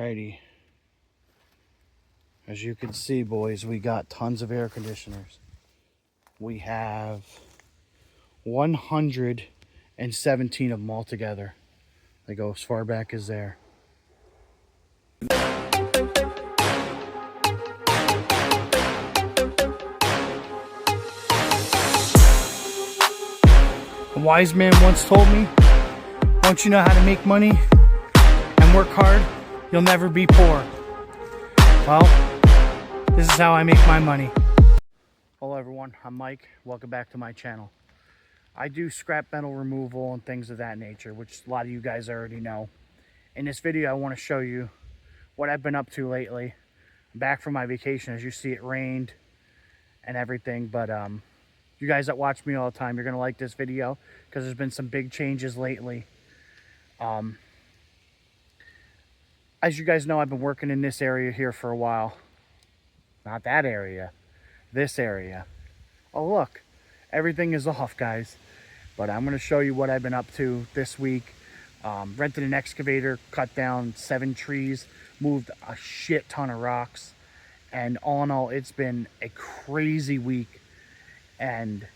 Alrighty. As you can see, boys, we got tons of air conditioners. We have 117 of them all together. They go as far back as there. A wise man once told me, once you know how to make money and work hard, you'll never be poor. Well, this is how I make my money. Hello everyone, I'm Mike. Welcome back to my channel. I do scrap metal removal and things of that nature, which a lot of you guys already know. In this video, I want to show you what I've been up to lately. I'm back from my vacation. As you see, it rained and everything, but you guys that watch me all the time, you're going to like this video because there's been some big changes lately. As you guys know, I've been working in this area here for a while. Not that area, this area. Oh look, everything is off, guys. But I'm going to show you what I've been up to this week. Rented an excavator, cut down 7 trees, moved a shit ton of rocks. And all in all, it's been a crazy week. And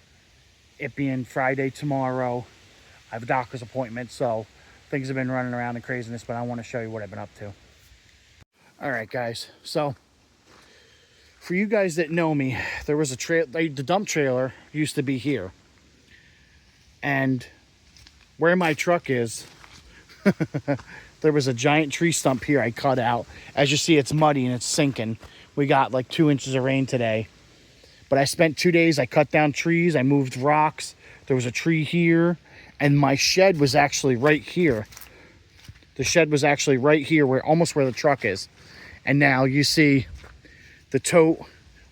it being Friday tomorrow, I have a doctor's appointment, so things have been running around and craziness, but I want to show you what I've been up to. All right, guys. So for you guys that know me, there was the dump trailer used to be here. And where my truck is, there was a giant tree stump here I cut out. As you see, it's muddy and it's sinking. We got like 2 inches of rain today. But I spent 2 days, I cut down trees, I moved rocks. There was a tree here, and my shed was actually right here. The shed was actually right here, almost where the truck is. And now you see the tote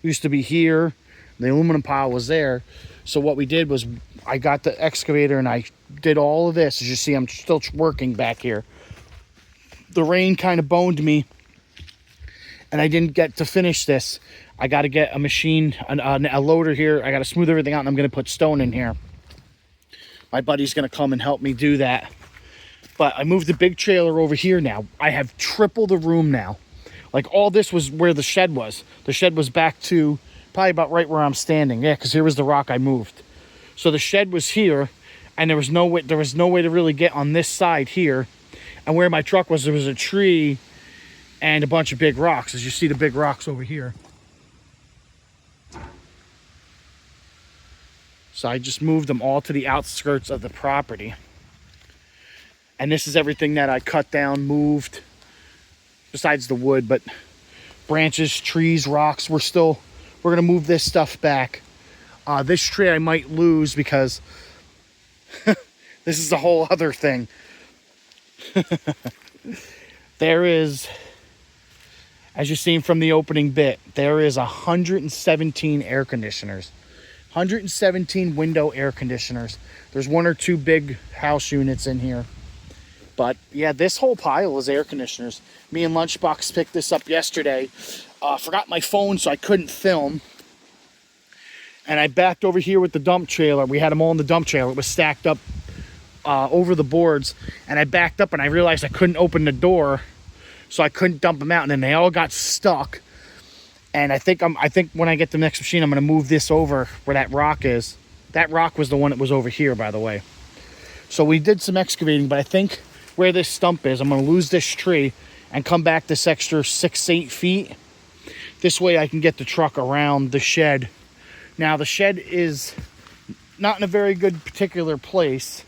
used to be here. The aluminum pile was there. So what we did was I got the excavator and I did all of this. As you see, I'm still working back here. The rain kind of boned me, and I didn't get to finish this. I got to get a machine, a loader here. I got to smooth everything out, and I'm going to put stone in here. My buddy's going to come and help me do that. But I moved the big trailer over here now. I have triple the room now. Like, all this was where the shed was. The shed was back to probably about right where I'm standing. Yeah, because here was the rock I moved. So the shed was here, and there was no way to really get on this side here. And where my truck was, there was a tree and a bunch of big rocks. As you see the big rocks over here. So I just moved them all to the outskirts of the property. And this is everything that I cut down, moved, besides the wood, but branches, trees, rocks. We're going to move this stuff back. This tree I might lose because this is a whole other thing. There is, as you've seen from the opening bit, there is 117 air conditioners. 117 window air conditioners. There's 1 or 2 big house units in here. But yeah, this whole pile is air conditioners. Me and Lunchbox picked this up yesterday. Forgot my phone, so I couldn't film. And I backed over here with the dump trailer. We had them all in the dump trailer. It was stacked up over the boards. And I backed up and I realized I couldn't open the door. So I couldn't dump them out. And then they all got stuck. And I think when I get the next machine, I'm going to move this over where that rock is. That rock was the one that was over here, by the way. So we did some excavating, but I think where this stump is, I'm going to lose this tree and come back this extra 6-8 feet. This way I can get the truck around the shed. Now, the shed is not in a very good particular place,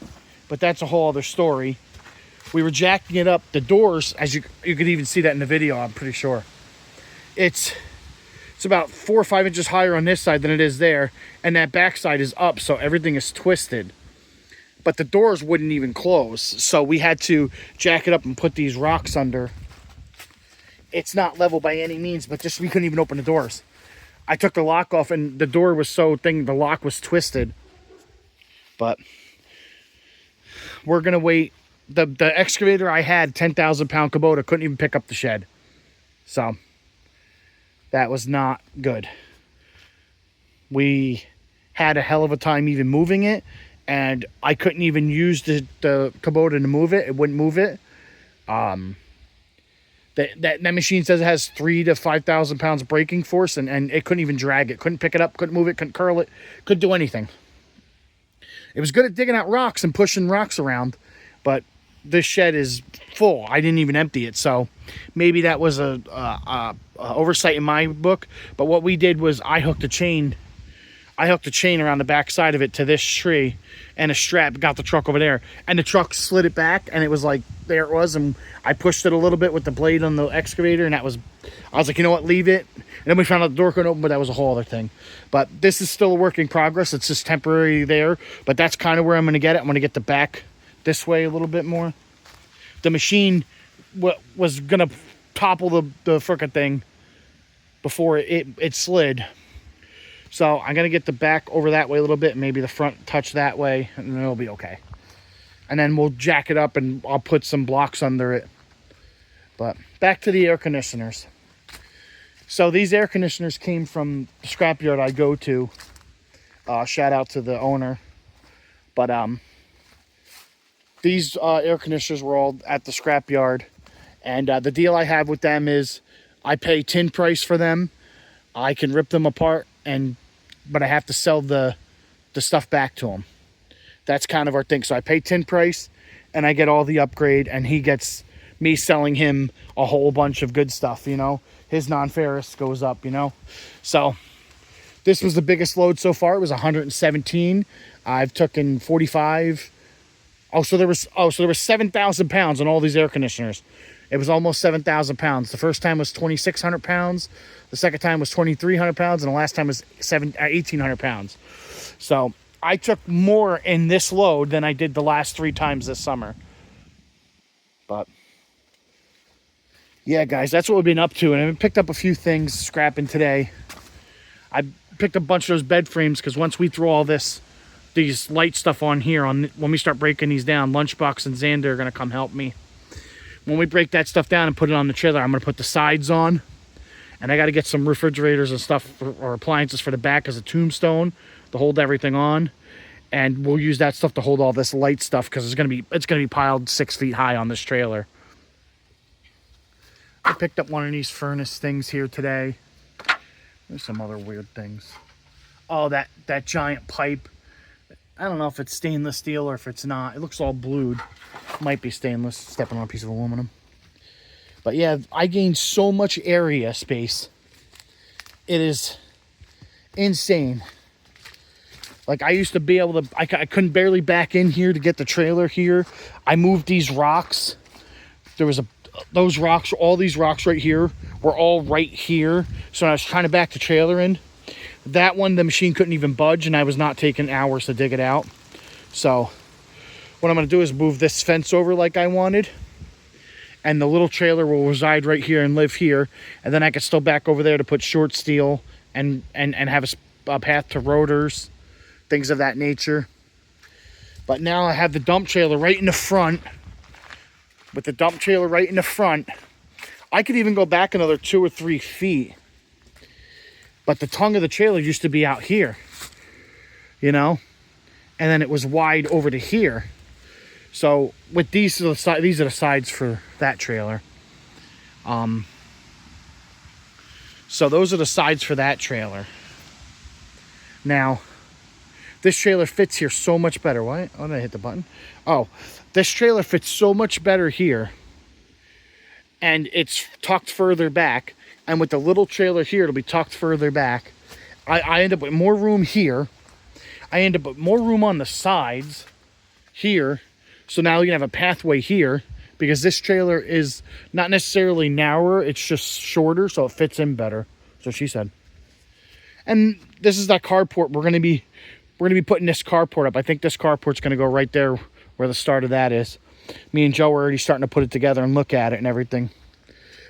but that's a whole other story. We were jacking it up. The doors, as you could even see that in the video, I'm pretty sure. It's about 4 or 5 inches higher on this side than it is there, and that back side is up, so everything is twisted. But the doors wouldn't even close, so we had to jack it up and put these rocks under. It's not level by any means, but just we couldn't even open the doors. I took the lock off, and the door was the lock was twisted. But we're gonna wait. The excavator I had, 10,000 pound Kubota, couldn't even pick up the shed. So that was not good. We had a hell of a time even moving it, and I couldn't even use the Kubota to move it. It wouldn't move it. That machine says it has 3,000 to 5,000 pounds of braking force, and it couldn't even drag it, couldn't pick it up, couldn't move it, couldn't curl it, couldn't do anything. It was good at digging out rocks and pushing rocks around, but this shed is full. I didn't even empty it, so maybe that was a oversight in my book. But what we did was I hooked a chain around the back side of it to this tree, and a strap, got the truck over there, and the truck slid it back, and it was like, there it was, and I pushed it a little bit with the blade on the excavator, and I was like, you know what, leave it. And then we found out the door couldn't open, but that was a whole other thing. But this is still a work in progress. It's just temporary there, but that's kind of where I'm going to get it. I'm going to get the back this way a little bit more. The machine was going to topple the frickin' thing before it slid. So I'm going to get the back over that way a little bit, maybe the front touch that way, and it'll be okay. And then we'll jack it up, and I'll put some blocks under it. But back to the air conditioners. So these air conditioners came from the scrapyard I go to. Shout out to the owner. But these air conditioners were all at the scrapyard. And the deal I have with them is I pay tin price for them. I can rip them apart, but I have to sell the stuff back to them. That's kind of our thing. So I pay tin price, and I get all the upgrade, and he gets me selling him a whole bunch of good stuff, you know. His non-ferrous goes up, you know. So this was the biggest load so far. It was 117. I've taken 45. So there was 7,000 pounds on all these air conditioners. It was almost 7,000 pounds. The first time was 2,600 pounds. The second time was 2,300 pounds, and the last time was 1,800 pounds. So I took more in this load than I did the last 3 times this summer. But yeah, guys, that's what we've been up to. And I picked up a few things scrapping today. I picked up a bunch of those bed frames because once we throw all these light stuff on here, when we start breaking these down, Lunchbox and Xander are going to come help me. When we break that stuff down and put it on the trailer, I'm going to put the sides on. And I got to get some refrigerators and stuff or appliances for the back as a tombstone to hold everything on. And we'll use that stuff to hold all this light stuff because it's going to be piled 6 feet high on this trailer. I picked up one of these furnace things here today. There's some other weird things. Oh, that giant pipe. I don't know if it's stainless steel or if it's not. It looks all blued. Might be stainless. Stepping on a piece of aluminum. But yeah, I gained so much area space. It is insane. Like I used to be able to, I couldn't barely back in here to get the trailer here. I moved these rocks. There was all these rocks right here were all right here. So when I was trying to back the trailer in, that one, the machine couldn't even budge, and I was not taking hours to dig it out. So what I'm going to do is move this fence over like I wanted. And the little trailer will reside right here and live here. And then I can still back over there to put short steel and have a path to rotors, things of that nature. But now I have the dump trailer right in the front. With the dump trailer right in the front, I could even go back another 2 or 3 feet. But the tongue of the trailer used to be out here, you know? And then it was wide over to here. So with these are the sides for that trailer. So those are the sides for that trailer. Now, this trailer fits here so much better. Why did I hit the button? Oh, this trailer fits so much better here. And it's tucked further back. And with the little trailer here, it'll be tucked further back. I end up with more room here. I end up with more room on the sides here. So now you can have a pathway here because this trailer is not necessarily narrower. It's just shorter, so it fits in better. So she said. And this is that carport. We're going to be putting this carport up. I think this carport's going to go right there where the start of that is. Me and Joe are already starting to put it together and look at it and everything.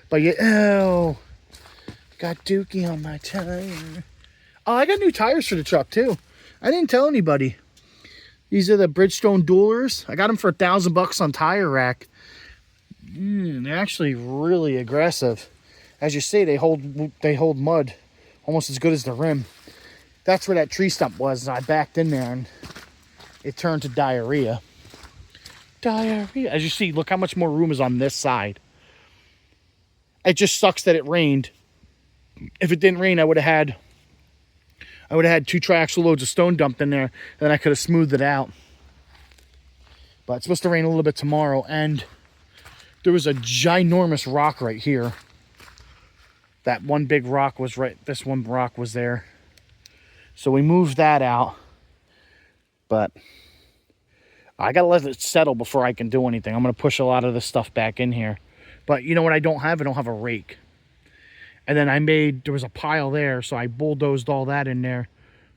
But yeah, oh, got dookie on my tire. Oh, I got new tires for the truck too. I didn't tell anybody. These are the Bridgestone Duelers. I got them for $1,000 on Tire Rack. They're actually really aggressive. As you see, they hold mud almost as good as the rim. That's where that tree stump was. And I backed in there and it turned to diarrhea. Diarrhea. As you see, look how much more room is on this side. It just sucks that it rained. If it didn't rain, I would have had 2 tracks with loads of stone dumped in there, and then I could have smoothed it out. But it's supposed to rain a little bit tomorrow, and there was a ginormous rock right here. That one big rock was this one rock was there. So we moved that out. But I gotta let it settle before I can do anything. I'm gonna push a lot of this stuff back in here. But you know what I don't have? I don't have a rake. And then there was a pile there, so I bulldozed all that in there.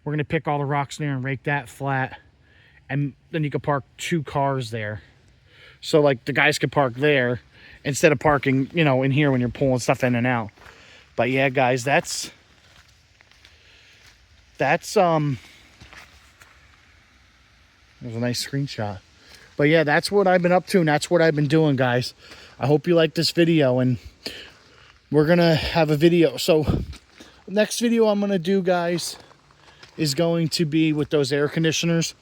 We're gonna pick all the rocks in there and rake that flat. And then you could park 2 cars there. So like the guys could park there instead of parking, you know, in here when you're pulling stuff in and out. But yeah, guys, that's there's a nice screenshot. But yeah, that's what I've been up to, and that's what I've been doing, guys. I hope you like this video, and we're gonna have a video. So next video I'm gonna do, guys, is going to be with those air conditioners.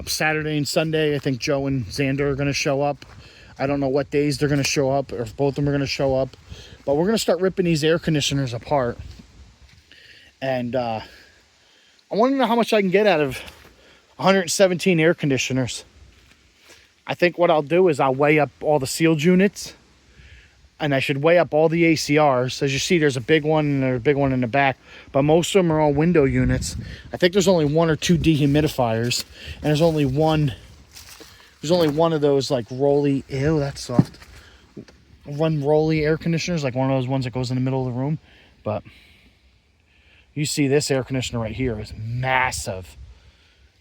Saturday and Sunday, I think Joe and Xander are gonna show up. I don't know what days they're gonna show up, or if both of them are gonna show up. But we're gonna start ripping these air conditioners apart. And I want to know how much I can get out of 117 air conditioners. I think what I'll do is I'll weigh up all the sealed units, and I should weigh up all the ACRs. As you see, there's a big one and there's a big one in the back, but most of them are all window units. I think there's only 1 or 2 dehumidifiers, and there's only one of those like rolly, ew, that's soft, rolly air conditioners, like one of those ones that goes in the middle of the room. But you see this air conditioner right here is massive.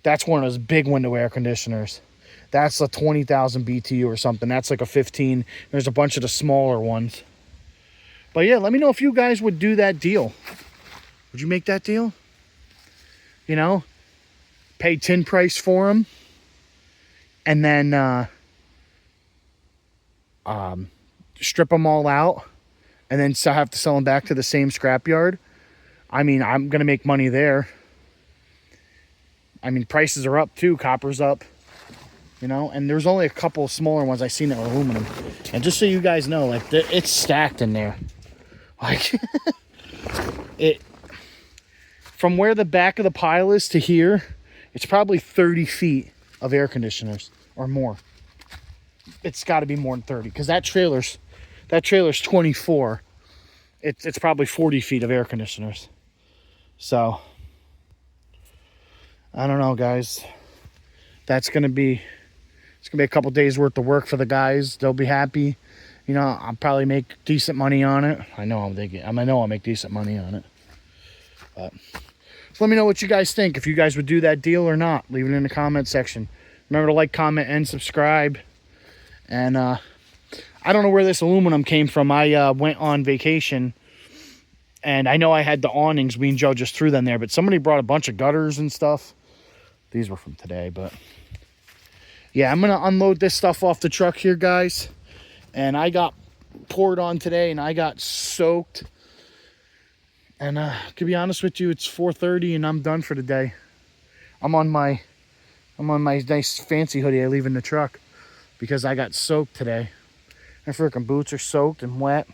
That's one of those big window air conditioners. That's a 20,000 BTU or something. That's like a 15. There's a bunch of the smaller ones. But yeah, let me know if you guys would do that deal. Would you make that deal? You know, pay tin price for them, and then strip them all out, and then have to sell them back to the same scrapyard. I mean, I'm gonna make money there. I mean, prices are up too. Copper's up. You know, and there's only a couple of smaller ones I seen that were aluminum. And just so you guys know, like, it's stacked in there. Like, from where the back of the pile is to here, it's probably 30 feet of air conditioners or more. It's got to be more than 30, because that trailer's 24. It's probably 40 feet of air conditioners. So, I don't know, guys. It's gonna be a couple days worth of work for the guys. They'll be happy. You know, I'll probably make decent money on it. I know I'll make decent money on it. But so let me know what you guys think. If you guys would do that deal or not, leave it in the comment section. Remember to like, comment, and subscribe. And I don't know where this aluminum came from. I went on vacation, and I know I had the awnings. Me and Joe just threw them there, but somebody brought a bunch of gutters and stuff. These were from today, but yeah, I'm gonna unload this stuff off the truck here, guys. And I got poured on today, and I got soaked. And to be honest with you, it's 4:30, and I'm done for the day. I'm on my nice fancy hoodie I leave in the truck because I got soaked today. My freaking boots are soaked and wet.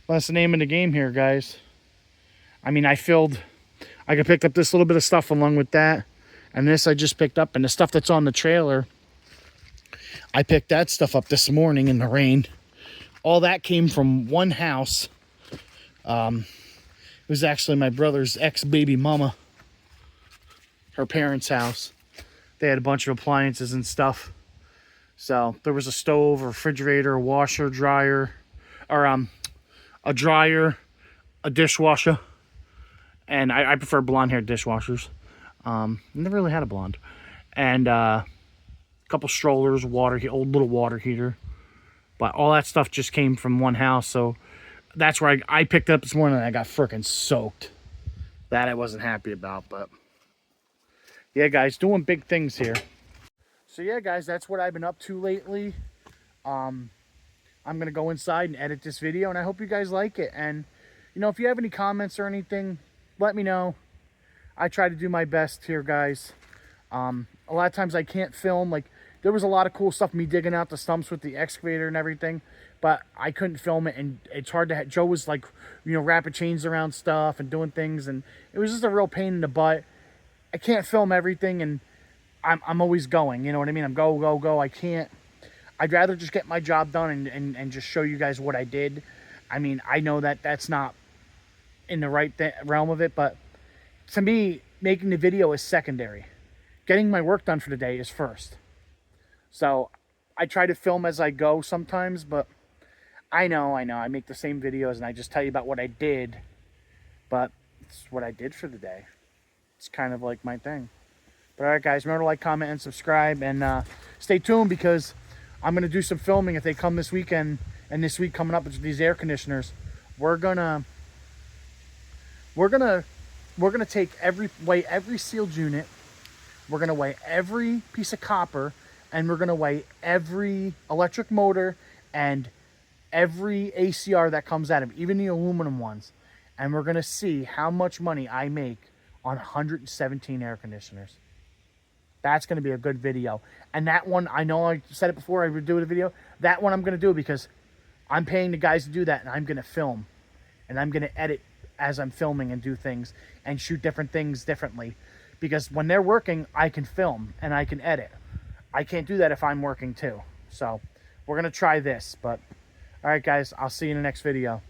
But that's the name of the game here, guys. I mean, I could pick up this little bit of stuff along with that. And this I just picked up. And the stuff that's on the trailer, I picked that stuff up this morning in the rain. All that came from one house. It was actually my brother's ex-baby mama. Her parents' house. They had a bunch of appliances and stuff. So there was a stove, a refrigerator, a washer, dryer, or a dryer, a dishwasher. And I prefer blonde-haired dishwashers. Never really had a blonde. And a couple strollers, old little water heater. But all that stuff just came from one house. So that's where I picked it up this morning, and I got freaking soaked. That I wasn't happy about. But yeah, guys, doing big things here. So yeah, guys, that's what I've been up to lately. I'm going to go inside and edit this video, and I hope you guys like it. And, you know, if you have any comments or anything, let me know. I try to do my best here, guys. A lot of times I can't film. Like, there was a lot of cool stuff, me digging out the stumps with the excavator and everything. but I couldn't film it, and it's hard to Joe was like, wrapping chains around stuff and doing things, and it was just a real pain in the butt. I can't film everything, and I'm always going, you know what I mean? I'm go, go, go. I can't. I'd rather just get my job done and just show you guys what I did. I mean, I know that that's not in the right realm of it, but to me, making the video is secondary. Getting my work done for the day is first. So I try to film as I go sometimes, but I know, I make the same videos and I just tell you about what I did, but it's what I did for the day. It's kind of like my thing. But all right, guys, remember to like, comment, and subscribe, and stay tuned, because I'm going to do some filming if they come this weekend, and this week coming up with these air conditioners. We're gonna take weigh every sealed unit. We're gonna weigh every piece of copper, and we're gonna weigh every electric motor and every ACR that comes out of it, even the aluminum ones. And we're gonna see how much money I make on 117 air conditioners. That's going to be a good video. And that one, I know I said it before I would do a video. That one I'm going to do because I'm paying the guys to do that, and I'm going to film. And I'm going to edit as I'm filming and do things and shoot different things differently. Because when they're working, I can film and I can edit. I can't do that if I'm working too. So we're going to try this. But all right, guys, I'll see you in the next video.